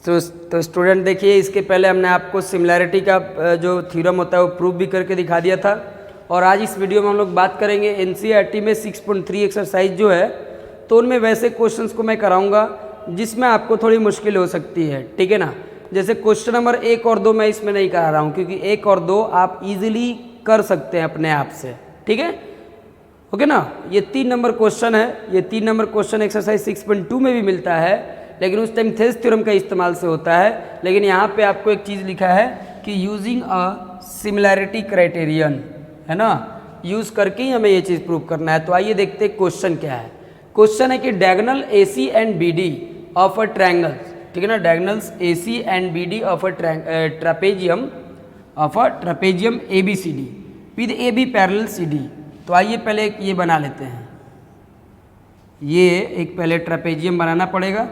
तो स्टूडेंट देखिए, इसके पहले हमने आपको सिमिलैरिटी का जो थ्योरम होता है वो प्रूव भी करके दिखा दिया था। और आज इस वीडियो में हम लोग बात करेंगे एनसीईआरटी में 6.3 एक्सरसाइज जो है, तो उनमें वैसे क्वेश्चंस को मैं कराऊंगा जिसमें आपको थोड़ी मुश्किल हो सकती है, ठीक है ना। जैसे क्वेश्चन नंबर 1 और 2 मैं इसमें नहीं करा रहा हूँ, क्योंकि 1 और 2 आप इजीली कर सकते हैं अपने आप से, ठीक है, ओके ना। ये 3 नंबर क्वेश्चन है, ये 3 नंबर क्वेश्चन एक्सरसाइज 6.2 में भी मिलता है, लेकिन उस टाइम थेस थ्योरम का इस्तेमाल से होता है। लेकिन यहाँ पे आपको एक चीज़ लिखा है कि यूजिंग अ सिमिलैरिटी क्राइटेरियन, है ना, यूज़ करके ही हमें ये चीज़ प्रूव करना है। तो आइए देखते हैं क्वेश्चन क्या है। क्वेश्चन है कि diagonal AC and BD of a triangle, ठीक है ना, diagonals AC and BD of a trapezium ABCD with AB parallel CD। तो आइए पहले एक ये बना लेते हैं, ये एक पहले ट्रापेजियम बनाना पड़ेगा।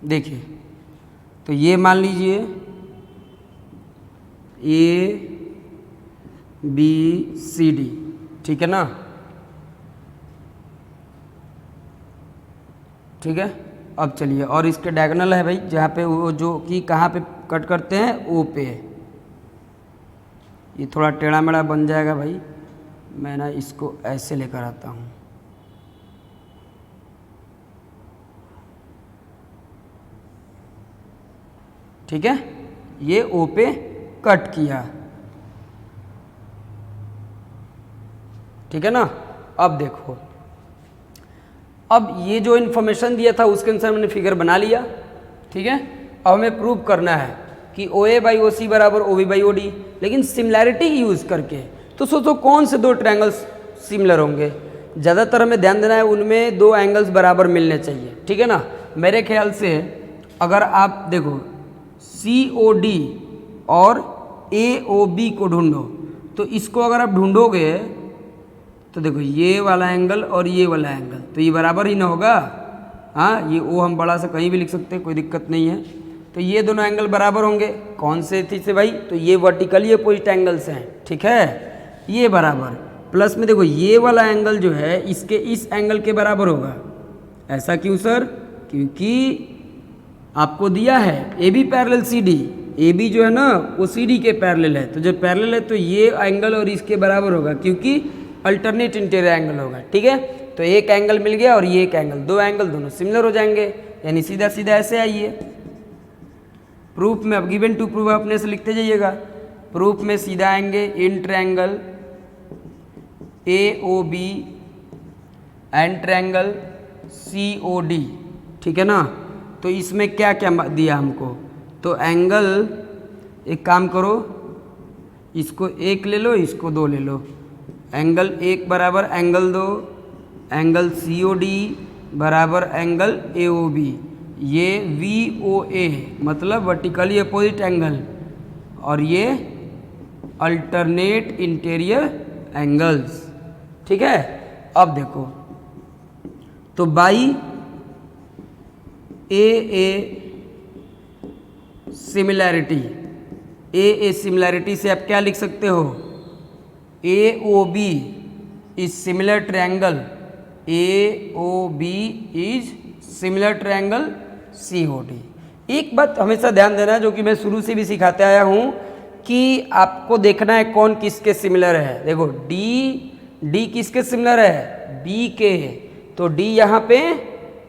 देखिए, तो ये मान लीजिए ABCD, ठीक है ना, ठीक है। अब चलिए, और इसके डायगोनल है भाई, जहाँ पे वो जो कि कहाँ पे कट करते हैं, O पे। ये थोड़ा टेढ़ा मेढ़ा बन जाएगा भाई, मैं ना इसको ऐसे लेकर आता हूँ, ठीक है। ये O पे कट किया, ठीक है ना। अब देखो, अब ये जो इन्फॉर्मेशन दिया था उसके अनुसार मैंने फिगर बना लिया, ठीक है। अब हमें प्रूव करना है कि OA बाई OC बराबर OB बाई OD, लेकिन सिमिलैरिटी यूज़ करके। तो सोचो कौन से दो ट्रायंगल्स सिमिलर होंगे। ज़्यादातर हमें ध्यान देना है उनमें दो एंगल्स बराबर मिलने चाहिए, ठीक है ना। मेरे ख्याल से अगर आप देखो COD और AOB को ढूंढो, तो इसको अगर आप ढूंढोगे तो देखो ये वाला एंगल और ये वाला एंगल, तो ये बराबर ही ना होगा। हाँ, ये O हम बड़ा से कहीं भी लिख सकते हैं, कोई दिक्कत नहीं है। तो ये दोनों एंगल बराबर होंगे, कौन से थी से भाई, तो ये वर्टिकली अपोजिट एंगल्स हैं, ठीक है। ये बराबर प्लस में देखो ये वाला एंगल जो है इसके इस एंगल के बराबर होगा। ऐसा क्यों सर? क्योंकि आपको दिया है AB पैरेलल CD, AB जो है ना वो CD के पैरेलल है, तो जब पैरेलल है तो ये एंगल और इसके बराबर होगा, क्योंकि अल्टरनेट इंटीरियर एंगल होगा, ठीक है। तो एक एंगल मिल गया और ये एक एंगल, दो एंगल दोनों सिमिलर हो जाएंगे, यानी सीधा सीधा ऐसे आइए प्रूफ में। अब गिवन टू प्रूफ अपने से लिखते जाइएगा। प्रूफ में सीधा आएंगे in triangle AOB and triangle COD, ठीक है ना। तो इसमें क्या क्या दिया हमको, तो एंगल, एक काम करो, इसको एक ले लो, इसको दो ले लो। एंगल एक बराबर एंगल दो, एंगल COD बराबर एंगल AOB, ये VOA मतलब वर्टिकली अपोजिट एंगल, और ये अल्टरनेट इंटीरियर एंगल्स, ठीक है। अब देखो, तो by AA similarity, AA similarity से आप क्या लिख सकते हो, AOB is similar triangle, AOB is similar triangle COD। एक बात हमेशा ध्यान देना, जो कि मैं शुरू से भी सिखाते आया हूँ, कि आपको देखना है कौन किसके सिमिलर है। देखो D किसके सिमिलर है, B के, तो D यहाँ पे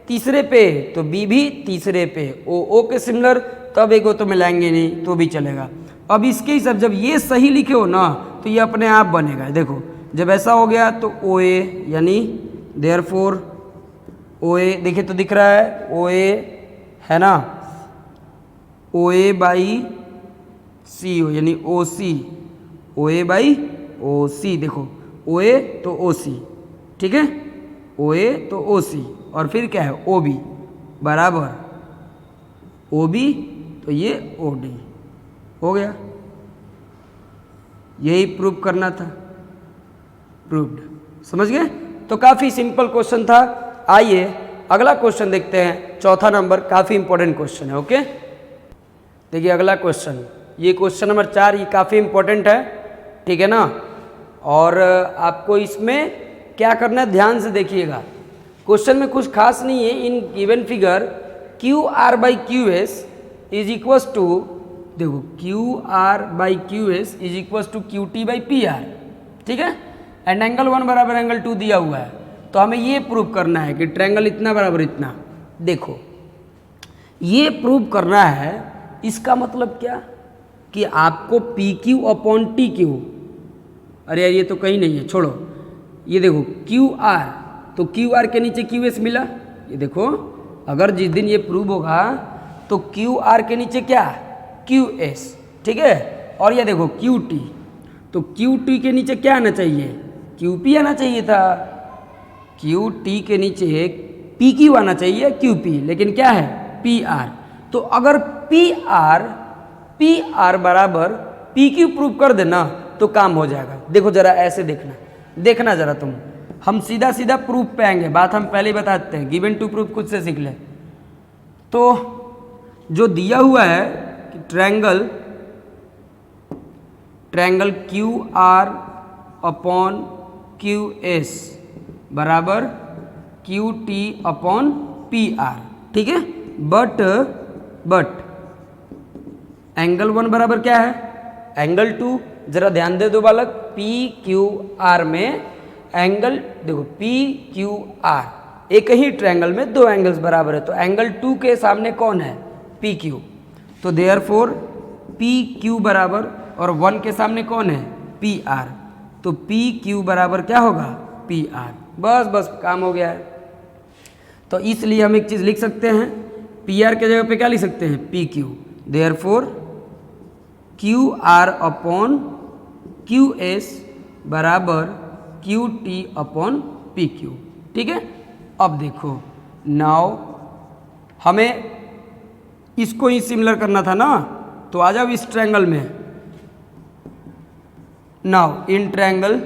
तीसरे पे, तो B भी तीसरे पे, O के सिमिलर, तब एक तो मिलाएंगे नहीं तो भी चलेगा। अब इसके हिसाब जब ये सही लिखे हो ना तो ये अपने आप बनेगा। देखो जब ऐसा हो गया तो OA, यानी देयरफॉर OA, देखिए तो दिख रहा है OA है ना, OA बाई CO यानी OC, OA बाई OC, देखो OA तो OC, ठीक है, OA तो OC, और फिर क्या है OB बराबर OB, तो ये OD हो गया। यही प्रूव करना था, प्रूव्ड, समझ गए। तो काफ़ी सिंपल क्वेश्चन था। आइए अगला क्वेश्चन देखते हैं, चौथा नंबर, काफ़ी इंपॉर्टेंट क्वेश्चन है। ओके, देखिए अगला क्वेश्चन, ये क्वेश्चन नंबर 4, ये काफ़ी इंपॉर्टेंट है, ठीक है ना। और आपको इसमें क्या करना है, ध्यान से देखिएगा। क्वेश्चन में कुछ खास नहीं है। In given figure Q R by Q S is equals to, देखो Q R by Q S is equals to Q T by P R, ठीक है। एंड एंगल 1 बराबर एंगल 2 दिया हुआ है, तो हमें ये प्रूव करना है कि ट्रायंगल इतना बराबर इतना। देखो ये प्रूव करना है, इसका मतलब क्या कि आपको P Q upon T Q, अरे यार ये तो कहीं नहीं है, छोड़ो, ये देखो क्यू आर, तो क्यू आर के नीचे क्यू एस मिला। ये देखो अगर जिस दिन ये प्रूव होगा तो क्यू आर के नीचे क्या, क्यू एस, ठीक है। और ये देखो क्यू टी, तो क्यू टी के नीचे क्या आना चाहिए, क्यू पी आना चाहिए था। क्यू टी के नीचे पी क्यू आना चाहिए, क्यू पी, लेकिन क्या है पी आर। तो अगर पी आर बराबर पी क्यू प्रूव कर देना तो काम हो जाएगा। देखो जरा ऐसे देखना जरा तुम, हम सीधा सीधा प्रूफ पे आएंगे, बात हम पहले ही बताते हैं, गिवन टू प्रूफ खुद से सीख ले। तो जो दिया हुआ है कि triangle Q R upon Q S बराबर Q T upon P R, ठीक है। बट एंगल 1 बराबर क्या है, एंगल 2। जरा ध्यान दे दो बालक, पी क्यू आर में एंगल, देखो पी क्यू आर, एक ही ट्रायंगल में दो एंगल्स बराबर है, तो एंगल 2 के सामने कौन है, पी क्यू। तो देयरफॉर पी क्यू बराबर, और 1 के सामने कौन है, पी आर, तो पी क्यू बराबर क्या होगा, पी आर। बस काम हो गया है। तो इसलिए हम एक चीज़ लिख सकते हैं, पी आर के जगह पे क्या लिख सकते हैं, P Q. Therefore Q R upon Q S बराबर Q T upon P Q, ठीक है। अब देखो नाउ हमें इसको ही सिमिलर करना था ना, तो आ जाओ इस ट्रायंगल में। Now in triangle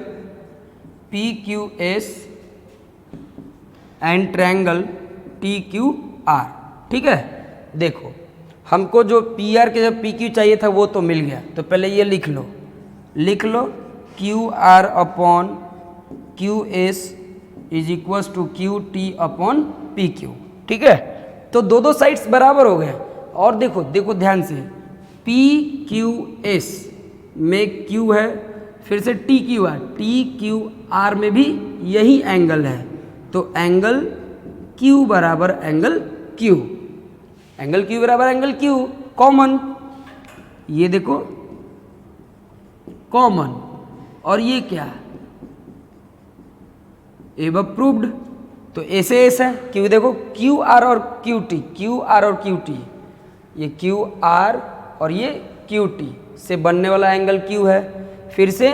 P Q S and triangle T Q R, ठीक है। देखो हमको जो पी आर के जब पी क्यू चाहिए था वो तो मिल गया, तो पहले ये लिख लो Q R upon Q S is equals to Q T upon P Q, ठीक है। तो दो साइड्स बराबर हो गए। और देखो ध्यान से, पी क्यू एस में क्यू है, फिर से T Q R, T Q R में भी यही एंगल है, तो एंगल क्यू बराबर एंगल क्यू, एंगल क्यू बराबर एंगल क्यू, कॉमन, ये देखो कॉमन, और ये क्या, एबव प्रूव्ड, तो ऐसे है। क्यों देखो क्यू आर और क्यू टी, क्यू आर और क्यू टी, ये क्यू आर और ये क्यू टी से बनने वाला एंगल क्यू है। फिर से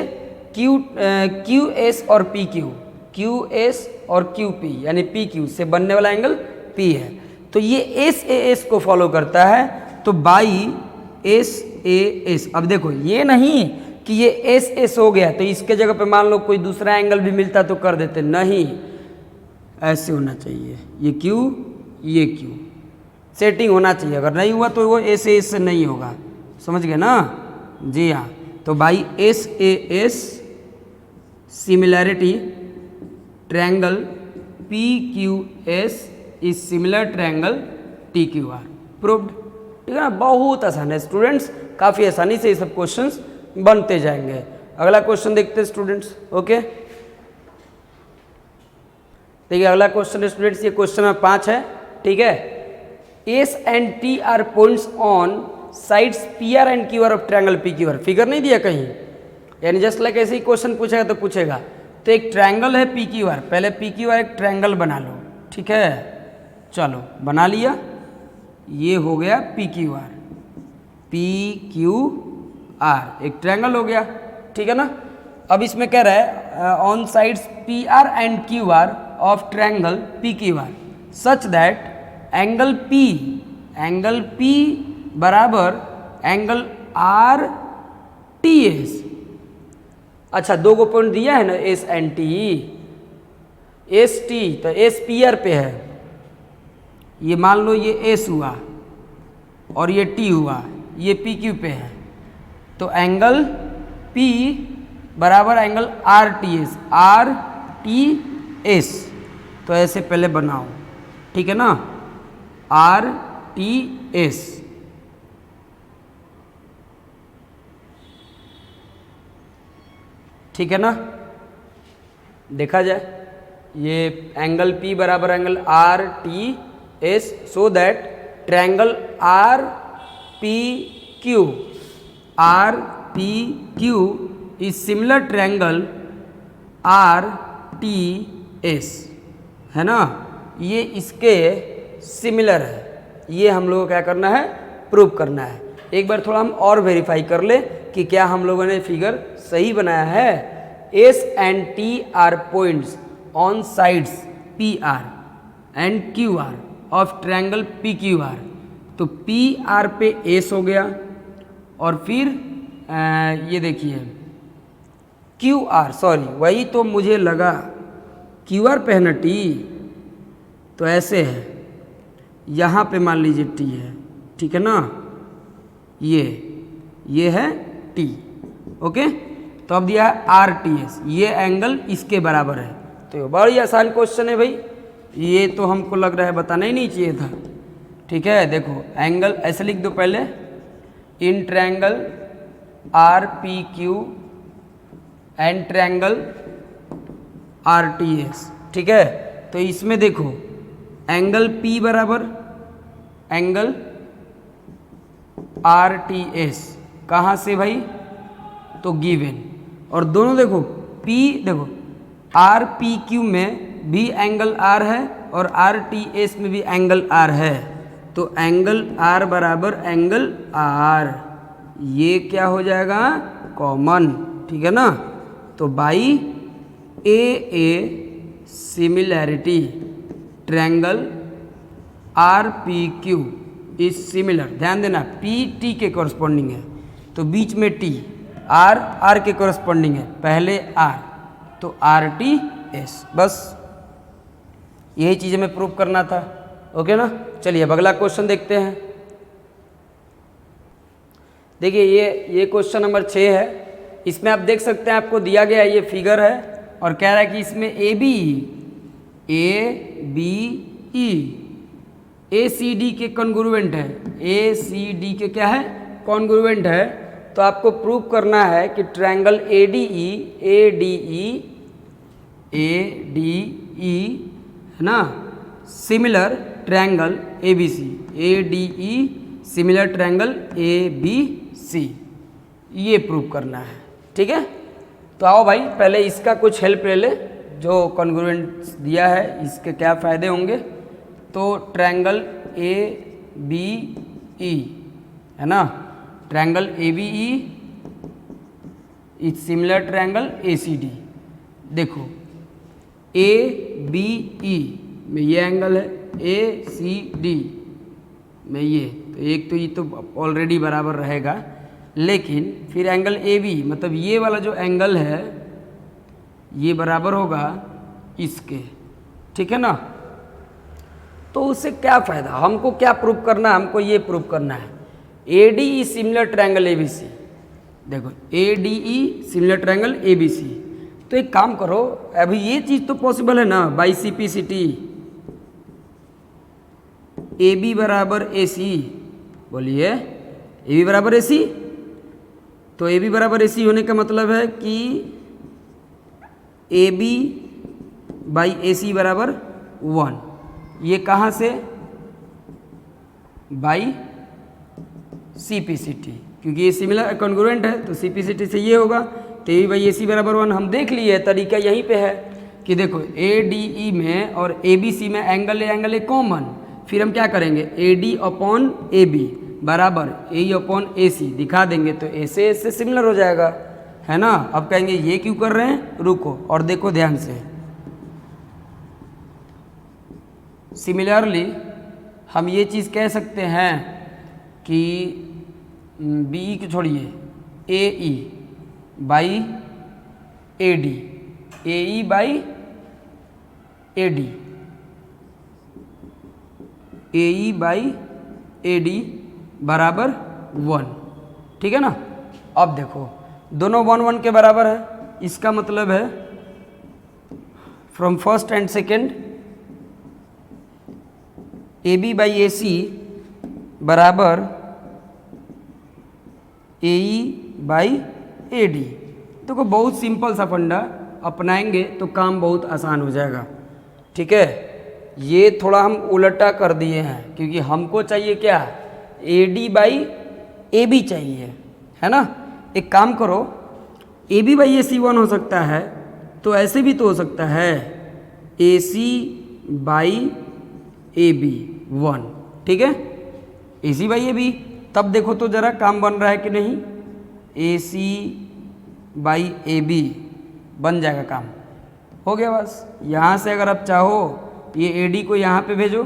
क्यू एस और पी क्यू, क्यू एस और क्यू पी यानी पी क्यू से बनने वाला एंगल पी है। तो ये एस ए एस को फॉलो करता है, तो बाई एस ए एस। अब देखो ये नहीं कि ये एस एस हो गया तो इसके जगह पे मान लो कोई दूसरा एंगल भी मिलता तो कर देते, नहीं, ऐसे होना चाहिए, ये क्यू ये क्यू सेटिंग होना चाहिए। अगर नहीं हुआ तो वो एस ए एस से नहीं होगा, समझ गए ना जी हाँ। तो by S A S similarity triangle P Q S is similar triangle T Q R, proved, ठीक है ना। बहुत आसान है स्टूडेंट्स, काफ़ी आसानी से ये सब क्वेश्चंस बनते जाएंगे। अगला क्वेश्चन देखते हैं स्टूडेंट्स। ओके, देखिए अगला क्वेश्चन स्टूडेंट्स, ये क्वेश्चन नंबर 5 है, ठीक है। S and T R points on sides P R and Q R of triangle P Q are. Figure नहीं दिया कहीं, यानी जस्ट लाइक ऐसे ही क्वेश्चन पूछेगा तो पूछेगा। तो एक ट्रायंगल है पी क्यू आर, पहले पी क्यू आर एक ट्रायंगल बना लो, ठीक है। चलो बना लिया, ये हो गया P Q are, P Q are एक ट्रायंगल हो गया, ठीक है ना। अब इसमें कह रहा है on sides P R and Q R of triangle P Q R such that angle P बराबर एंगल आर टी एस। अच्छा, दो गो पॉइंट दिया है ना, S and T, S T तो एस पी आर पे है, ये मान लो ये एस हुआ और ये टी हुआ, ये पी क्यू पे है, तो एंगल पी बराबर एंगल आर टी एस। तो ऐसे पहले बनाओ, ठीक है ना, आर टी एस। ठीक है ना, देखा जाए ये एंगल P बराबर angle R T S, so that triangle R P Q is similar triangle are T S, है ना, ये इसके सिमिलर है। ये हम लोगों को क्या करना है, प्रूव करना है। एक बार थोड़ा हम और वेरीफाई कर ले कि क्या हम लोगों ने फिगर सही बनाया है। S and T R points on sides P R and Q R of triangle P Q are. तो पी आर पे एस हो गया और फिर ये देखिए क्यू आर, सॉरी वही तो मुझे लगा, क्यू आर पे है ना टी, तो ऐसे है, यहाँ पे मान लीजिए टी है, ठीक है ना, ये है टी, ओके। तो अब दिया है आर टी एस, ये एंगल इसके बराबर है। तो ये बड़ी आसान क्वेश्चन है भाई, ये तो हमको लग रहा है बताना ही नहीं चाहिए था। ठीक है, देखो एंगल ऐसे लिख दो पहले, in triangle R P Q and triangle are T S. ठीक है, तो इसमें देखो एंगल P बराबर एंगल आर टी एस, कहाँ से भाई, तो गिवन, और दोनों देखो P, देखो आर पी क्यू में भी एंगल R है और आर टी एस में भी एंगल R है, तो एंगल R बराबर एंगल R, ये क्या हो जाएगा, कॉमन। ठीक है ना, तो by A similarity triangle R P Q is similar, ध्यान देना पी टी के कॉरस्पॉन्डिंग है, तो बीच में टी, आर के कॉरस्पॉन्डिंग है, पहले आर, तो आर टी एस। बस यही चीज़ हमें प्रूव करना था, ओके ना। चलिए अब अगला क्वेश्चन देखते हैं। देखिए ये क्वेश्चन नंबर 6 है। इसमें आप देख सकते हैं आपको दिया गया ये फिगर है और कह रहा है कि इसमें A B E A C D के कॉन्ग्रुएंट है, ए सी डी के क्या है, कॉन्ग्रुएंट है। तो आपको प्रूव करना है कि ट्रायंगल ए डी ई है ना, similar triangle A B C, A D E similar triangle A B C, ये प्रूव करना है। ठीक है, तो आओ भाई पहले इसका कुछ हेल्प ले ले, जो कॉन्ग्रुएंट दिया है इसके क्या फ़ायदे होंगे। तो ट्रायंगल ए बी ई है ना, triangle A B E is similar triangle A C D. देखो ए बी ई में ये एंगल है, ए सी डी में ये, तो एक तो ये तो ऑलरेडी बराबर रहेगा, लेकिन फिर एंगल ए बी मतलब ये वाला जो एंगल है ये बराबर होगा इसके। ठीक है ना, तो उससे क्या फ़ायदा, हमको क्या प्रूव करना है, हमको ये प्रूव करना है A D E similar triangle A B C. देखो A D E similar triangle A B C, तो एक काम करो, अभी ये चीज़ तो पॉसिबल है ना by C P C T, A B बराबर ए सी, बोलिए ए बी बराबर ए सी। तो ए बी बराबर ए सी होने का मतलब है कि ए बी बाई ए सी बराबर 1, ये कहाँ से, by C P C T, क्योंकि ये सिमिलर कॉन्ग्रुएंट है तो सी पी सी टी से ये होगा, तो ए बी बाई ए सी बराबर 1। हम देख लिए तरीका यहीं पे है कि देखो ए डी ई में और ए बी सी में एंगल ए कॉमन, फिर हम क्या करेंगे A D upon A B बराबर ए अपॉन ए सी दिखा देंगे, तो ऐसे सिमिलर हो जाएगा, है ना। अब कहेंगे ये क्यों कर रहे हैं, रुको और देखो ध्यान से। सिमिलरली हम ये चीज़ कह सकते हैं कि बी को छोड़िए, A E by A D, A E by A D, AE by AD बराबर 1, ठीक है ना। अब देखो दोनों 1 1 के बराबर है, इसका मतलब है from first and second AB by AC बराबर AE बाई AD। देखो बहुत सिंपल सा फंडा अपनाएंगे तो काम बहुत आसान हो जाएगा, ठीक है। ये थोड़ा हम उल्टा कर दिए हैं क्योंकि हमको चाहिए क्या, AD बाई AB चाहिए, है ना। एक काम करो, AB बाई AC 1 हो सकता है, तो ऐसे भी तो हो सकता है AC बाई AB 1, ठीक है, AC बाई AB। तब देखो तो ज़रा काम बन रहा है कि नहीं, AC बाई AB बन जाएगा, काम हो गया बस। यहाँ से अगर आप चाहो ये AD को यहाँ पे भेजो,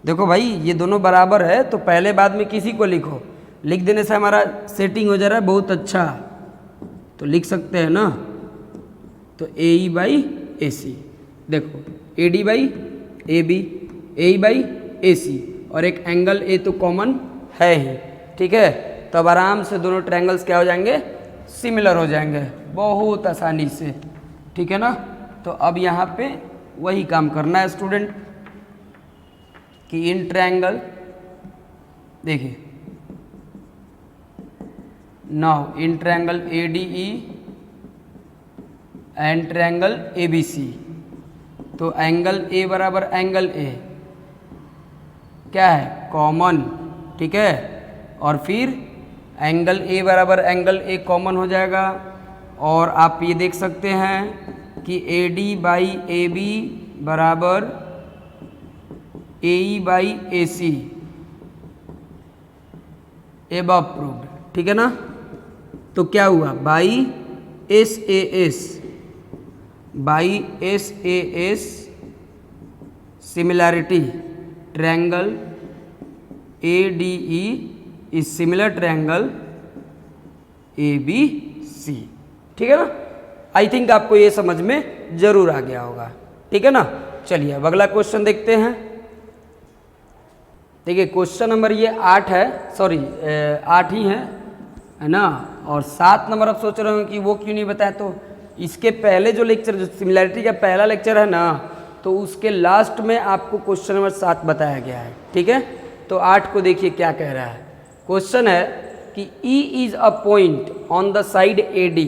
देखो भाई ये दोनों बराबर है तो पहले बाद में किसी को लिखो, लिख देने से हमारा सेटिंग हो जा रहा है बहुत अच्छा, तो लिख सकते हैं ना। तो AE बाई AC, देखो AD by AB, AE by AC, और एक एंगल A तो कॉमन है ही, ठीक है। तो अब आराम से दोनों ट्रायंगल्स क्या हो जाएंगे, सिमिलर हो जाएंगे बहुत आसानी से, ठीक है ना। तो अब यहाँ पे वही काम करना है स्टूडेंट कि इन ट्रायंगल, देखिए now in triangle ADE and triangle ABC, तो एंगल A बराबर एंगल A क्या है, कॉमन, ठीक है। और फिर एंगल A बराबर एंगल A कॉमन हो जाएगा, और आप ये देख सकते हैं कि AD बाई AB बराबर AE by AC, above proved, ठीक है ना। तो क्या हुआ, by SAS by SAS similarity triangle ADE is similar triangle ABC, ठीक है ना। आई थिंक आपको ये समझ में जरूर आ गया होगा, ठीक है ना। चलिए अब अगला क्वेश्चन देखते हैं। देखिए क्वेश्चन नंबर ये 8 है, सॉरी 8 ही है ना। और 7 नंबर आप सोच रहे हो कि वो क्यों नहीं बताया, तो इसके पहले जो लेक्चर, जो सिमिलैरिटी का पहला लेक्चर है ना, तो उसके लास्ट में आपको क्वेश्चन नंबर 7 बताया गया है, ठीक है। तो 8 को देखिए क्या कह रहा है। क्वेश्चन है कि E is a point on the side AD,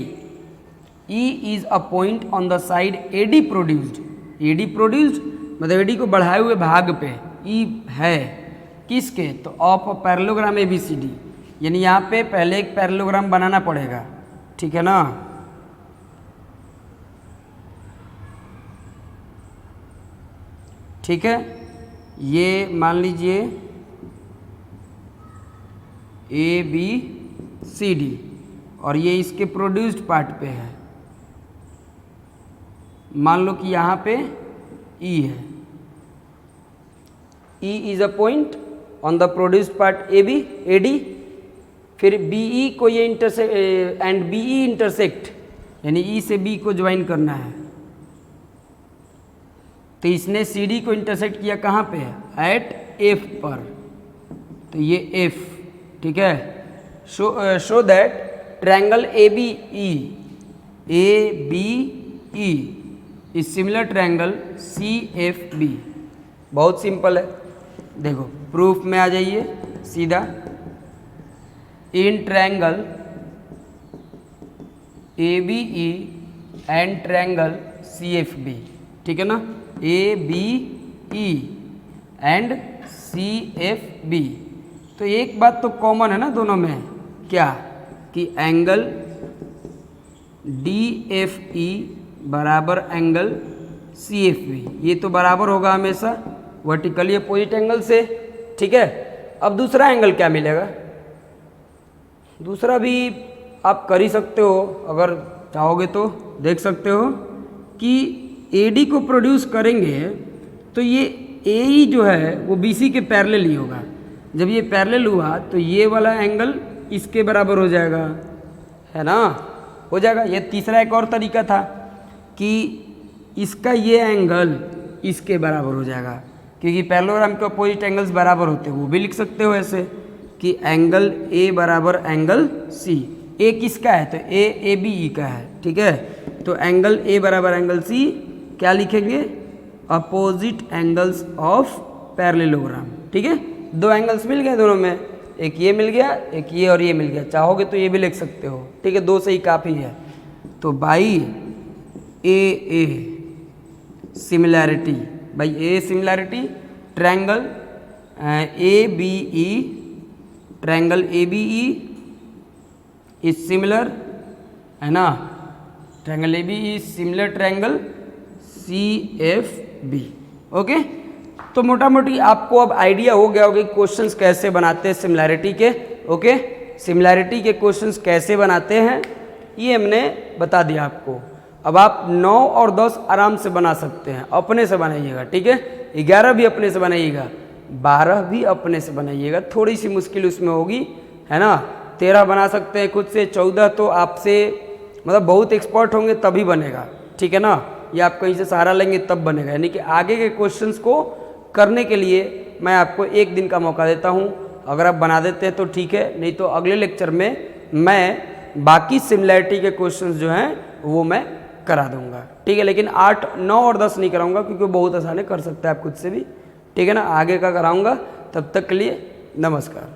E is a point on the side AD produced, AD produced मतलब AD को बढ़ाए हुए भाग पे E है किसके, तो ऑफ अ पैरेललोग्राम ABCD, यानी यहाँ पे पहले एक पैरेललोग्राम बनाना पड़ेगा, ठीक है ना। ठीक है, ये मान लीजिए ABCD और ये इसके प्रोड्यूस्ड पार्ट पे है। मान लो कि यहाँ पे E है, E is a point on the produced part AD, फिर BE को ये इंटरसेक्ट एंड BE इंटरसेक्ट, यानी E से B को ज्वाइन करना है। तो इसने CD को इंटरसेक्ट किया कहाँ पे है, एट F पर, तो ये F, ठीक है। Show that triangle ABE is similar triangle CFB। बहुत सिंपल है, देखो प्रूफ में आ जाइए सीधा। In triangle ABE and triangle CFB, ठीक है ना, ABE एंड CFB। तो एक बात तो कॉमन है ना दोनों में, क्या, कि एंगल DFE बराबर एंगल CFB, ये तो बराबर होगा हमेशा वर्टिकली अपोजिट एंगल से, ठीक है। अब दूसरा एंगल क्या मिलेगा, दूसरा भी आप कर ही सकते हो, अगर चाहोगे तो देख सकते हो कि AD को प्रोड्यूस करेंगे तो ये AE जो है वो BC के पैरेलल ही होगा। जब ये पैरेलल हुआ तो ये वाला एंगल इसके बराबर हो जाएगा, है ना, हो जाएगा। ये तीसरा एक और तरीका था कि इसका ये एंगल इसके बराबर हो जाएगा, क्योंकि पैरेललोग्राम के अपोजिट एंगल्स बराबर होते हैं, वो भी लिख सकते हो ऐसे कि एंगल ए बराबर एंगल सी। ए किसका है? तो ए बी ई का है, ठीक है। तो एंगल ए बराबर एंगल सी क्या लिखेंगे? अपोजिट एंगल्स ऑफ पैरेललोग्राम, ठीक है। दो एंगल्स मिल गए दोनों में, एक ये मिल गया, एक ये और ये मिल गया। चाहोगे तो ये भी लिख सकते हो, ठीक है, दो से ही काफ़ी है। तो by A similarity, by A similarity triangle A B E, triangle A B E is similar, है ना, triangle A B E similar triangle C F B. Okay, तो मोटा मोटी आपको अब आइडिया हो गया होगा कि क्वेश्चंस कैसे बनाते हैं सिमिलैरिटी के। ओके, सिमिलैरिटी के क्वेश्चंस कैसे बनाते हैं ये हमने बता दिया आपको। अब आप 9 और 10 आराम से बना सकते हैं, अपने से बनाइएगा, ठीक है। 11 भी अपने से बनाइएगा, 12 भी अपने से बनाइएगा, थोड़ी सी मुश्किल उसमें होगी, है ना। 13 बना सकते हैं खुद से, 14 तो आपसे मतलब बहुत एक्सपर्ट होंगे तभी बनेगा, ठीक है ना, या आप कहीं से सहारा लेंगे तब बनेगा। यानी कि आगे के क्वेश्चंस को करने के लिए मैं आपको 1 दिन का मौका देता हूँ। अगर आप बना देते हैं तो ठीक है, नहीं तो अगले लेक्चर में मैं बाकी सिमिलैरिटी के क्वेश्चंस जो हैं वो मैं करा दूंगा, ठीक है। लेकिन 8, 9 और 10 नहीं कराऊंगा क्योंकि बहुत आसान है, कर सकते हैं आप खुद से भी, ठीक है ना। आगे का कराऊंगा, तब तक के लिए नमस्कार।